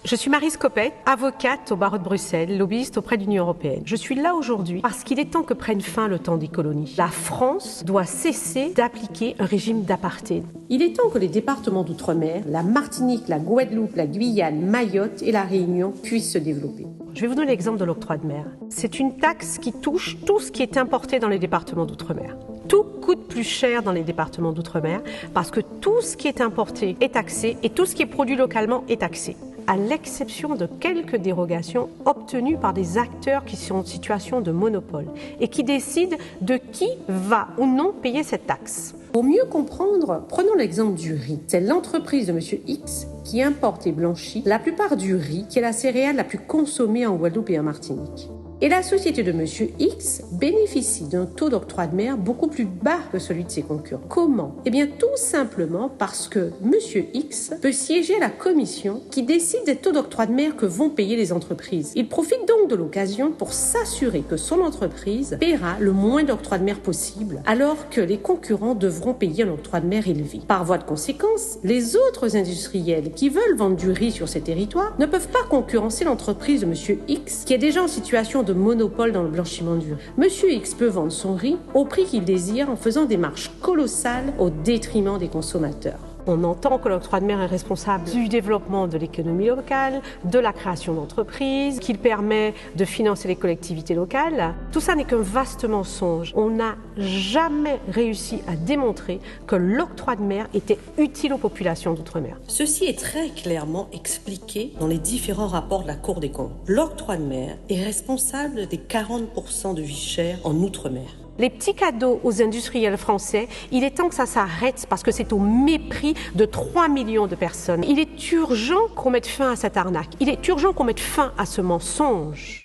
Je suis Maryse Copet, avocate au barreau de Bruxelles, lobbyiste auprès de l'Union européenne. Je suis là aujourd'hui parce qu'il est temps que prenne fin le temps des colonies. La France doit cesser d'appliquer un régime d'apartheid. Il est temps que les départements d'outre-mer, la Martinique, la Guadeloupe, la Guyane, Mayotte et la Réunion puissent se développer. Je vais vous donner l'exemple de l'octroi de mer. C'est une taxe qui touche tout ce qui est importé dans les départements d'outre-mer. Tout coûte plus cher dans les départements d'outre-mer parce que tout ce qui est importé est taxé et tout ce qui est produit localement est taxé, à l'exception de quelques dérogations obtenues par des acteurs qui sont en situation de monopole et qui décident de qui va ou non payer cette taxe. Pour mieux comprendre, prenons l'exemple du riz. C'est l'entreprise de M. X qui importe et blanchit la plupart du riz, qui est la céréale la plus consommée en Guadeloupe et en Martinique. Et la société de M. X bénéficie d'un taux d'octroi de mer beaucoup plus bas que celui de ses concurrents. Comment ? Eh bien, tout simplement parce que M. X peut siéger à la commission qui décide des taux d'octroi de mer que vont payer les entreprises. Il profite donc de l'occasion pour s'assurer que son entreprise paiera le moins d'octroi de mer possible, alors que les concurrents devront payer un octroi de mer élevé. Par voie de conséquence, les autres industriels qui veulent vendre du riz sur ces territoires ne peuvent pas concurrencer l'entreprise de M. X, qui est déjà en situation de monopole dans le blanchiment du riz. Monsieur X peut vendre son riz au prix qu'il désire en faisant des marges colossales au détriment des consommateurs. On entend que l'octroi de mer est responsable du développement de l'économie locale, de la création d'entreprises, qu'il permet de financer les collectivités locales. Tout ça n'est qu'un vaste mensonge. On n'a jamais réussi à démontrer que l'octroi de mer était utile aux populations d'outre-mer. Ceci est très clairement expliqué dans les différents rapports de la Cour des comptes. L'octroi de mer est responsable des 40% de vie chère en outre-mer. Les petits cadeaux aux industriels français, il est temps que ça s'arrête parce que c'est au mépris de 3 millions de personnes. Il est urgent qu'on mette fin à cette arnaque. Il est urgent qu'on mette fin à ce mensonge.